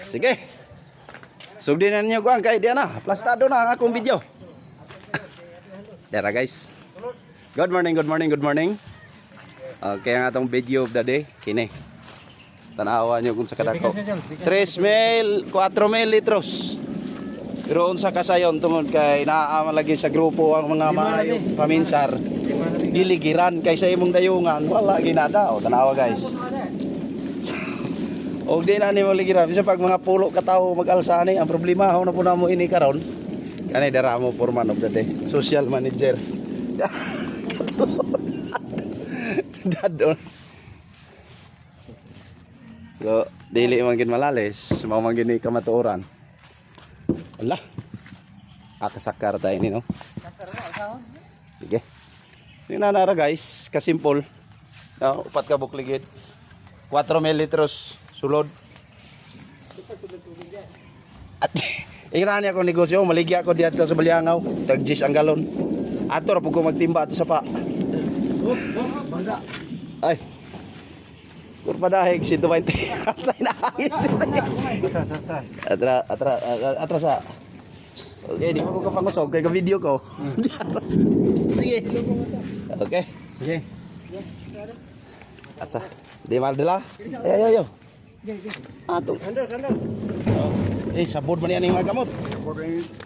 Sige. Sugdinan niyo ko ang kay diyan na. Plastado na ang akong video. Dara guys. Good morning, good morning, good morning. Okay, ang atong video of the day kini. Tanawa niyo kung sa kadako. 3,000, 4,000 litros. Pero unsa kasayon tungod kay naa lagi sa grupo ang mga maayo paminsar. Diligiran kay sa imong dayungan wala ginada. O tanawa guys. Og di na ni mo ligiran bisa pag mga pulo ka tawo mag-alsa ni ang problema ho na po namo ini karon. Kanay dara mo foreman of the day, social manager. Dadon. So, dili man gid malalis, mao man gid ni kamatuoran. Wala. Akasakar tayo ni no. Sige. Tingnan na ra guys, kasimpol. Upat ka bukligid. 4,000 litros sulod. At ingran niya ko negosyo, maligya ko diadto sa Balyangaw, tag 10 ang galon. Ato ra pud ko magtimba ato sa pa. Ay. Kurpa dahig 120. Atra sa. Okay, di mo ko kapangusog kay ka video ko. Sige. Okay. Sige. Asa. Di mal dala. Ayo. Ato. Sabod man yan yung mga gamot.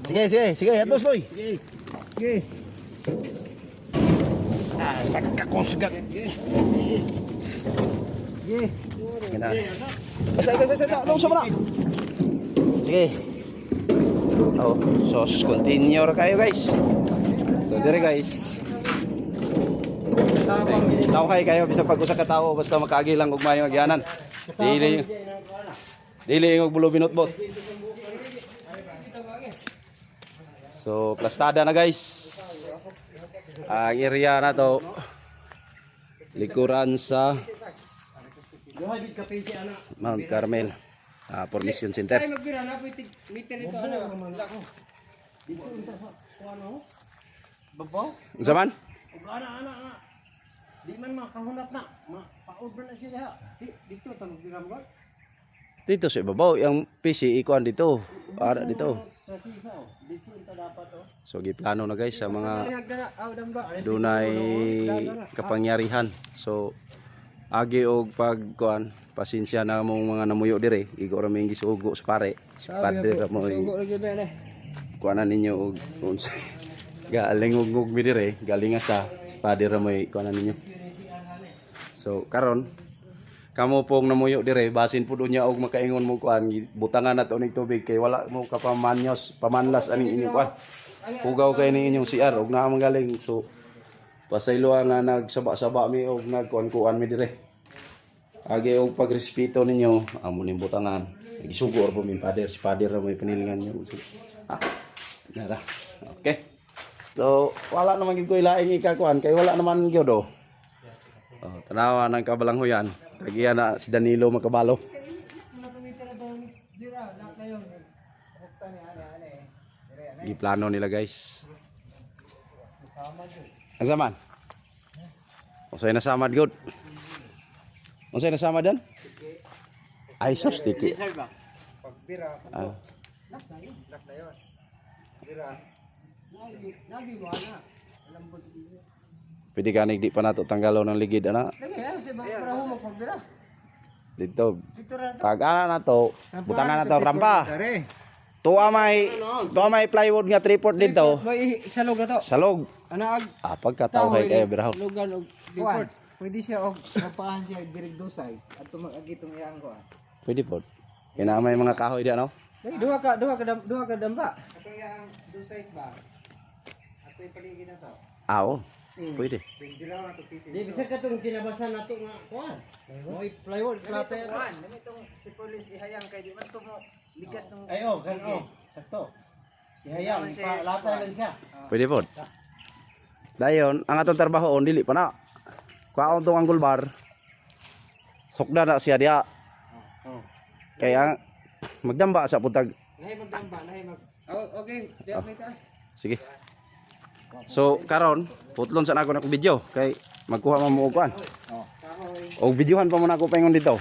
Sige, hados loy. Sige. Pagkakusgat. Sige. Asa, ano sa mana? Sige. So continue ra kayo guys. So dire guys. Tawhay kayo bisa pag usa ka tawo basta makaagi lang og maayong agyanan. Dili og bulo binutbot. So plastada na guys. Ang area na to likuran sa Mount Carmel Formation Center. Zaman? Di man makahunat na, pa-order na siya. Dito tanong diram ba? Dito sa ibabaw, yung PC ikuan dito. Para dito. So giplano na guys sa mga dunay kapangyarihan. So agi og pagkuan, pasensya na mong mga namuyo dire. Igo ra may gisugo sa pare. Si padre ra mo. Kuanan ninyo og unsa. Galing og mi dire, galing sa padre ra mo kuanan ninyo. So karon kamo pong namuyo dire basin pud unya og makaingon mo kuan butangan nato ning tubig kay wala mo pamanlas aning inyong kuan. Pugaw kay ning inyong CR og naa magaling. So pasaylo nga nagsaba-saba mi og nagkuan-kuan mi dire. Agi og pagrespeto ninyo amo ning butangan. Gisugo or po mi pader, si pader ra may panilingan niyo. Nara. Okay. So wala naman gid ko ilaing ikakuan kay wala naman gyud do. Tanawa ng kabalanghoyan. Kagiya na si Danilo makabalo. Giplano nila guys. Asaman? Unsay nasamad good? Unsay nasamad dan? Ay sus diki. Pagbira. Pwede ka di pa nato tanggalo ng ligid ana. Dito. Tag-ana na to. Butangan na to rampa. Tuwa may plywood nga tripod dito. Salog na to. Salog. Ana pagkataw kay kayo birahon. Lugan og tripod. Pwede siya og mapahan siya direct do size at tumag-agi tong iyang ko. Pwede pod. Kina may mga kahoy di ano? Duha ka damba. Atong iyang do size ba? Ato ipaligid na to. Oo. Pwede. Di bisa ka tong kinabasan nato nga kuan. Moy plywood plate kuan. Dami tong si police ihayang kay di man to mo ligas ng ayo kan sakto. Ihayang lata lang siya. Pwede pod. Dayon ang atong trabaho dili pa na. Kuaon tong angle bar. Sukda na siya dia. Kaya magdamba sa putag. Lahi magdamba, okay, diya taas. Sige. So karon putlon sa ako na video kay magkuha man mo og kuan. Og videohan pa mo na ako paingon dito.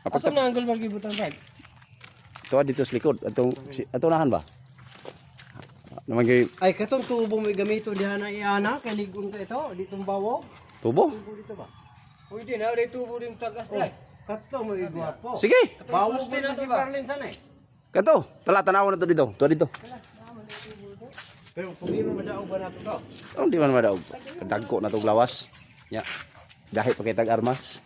Asa na angle magibutang bag? Tuwa dito sa likod. Atong nahan ba? Naman kay Ay, katong tubo mo gamito diha na iana, kay ligon ka ito, ditong bawog. tubo. Tubo dito ba? Pwede na, ulit tubo rin tagas na. Katlo mo igwapo. Sige. Bawog din na Berlin sana eh. Kanto. Tala tanaw na to dito. Tuwa dito. Pero kung di mo madaog ba nato to? Oh, di man madaog. Kadagko na tong lawas. Nya. Dahil pa kitag armas.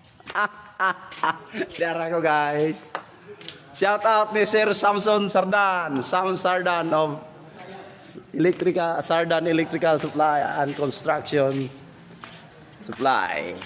Dara ko guys. Shout out ni Sir Samson Sardan. Sam Sardan of Sardan Electrical Supply and Construction Supply.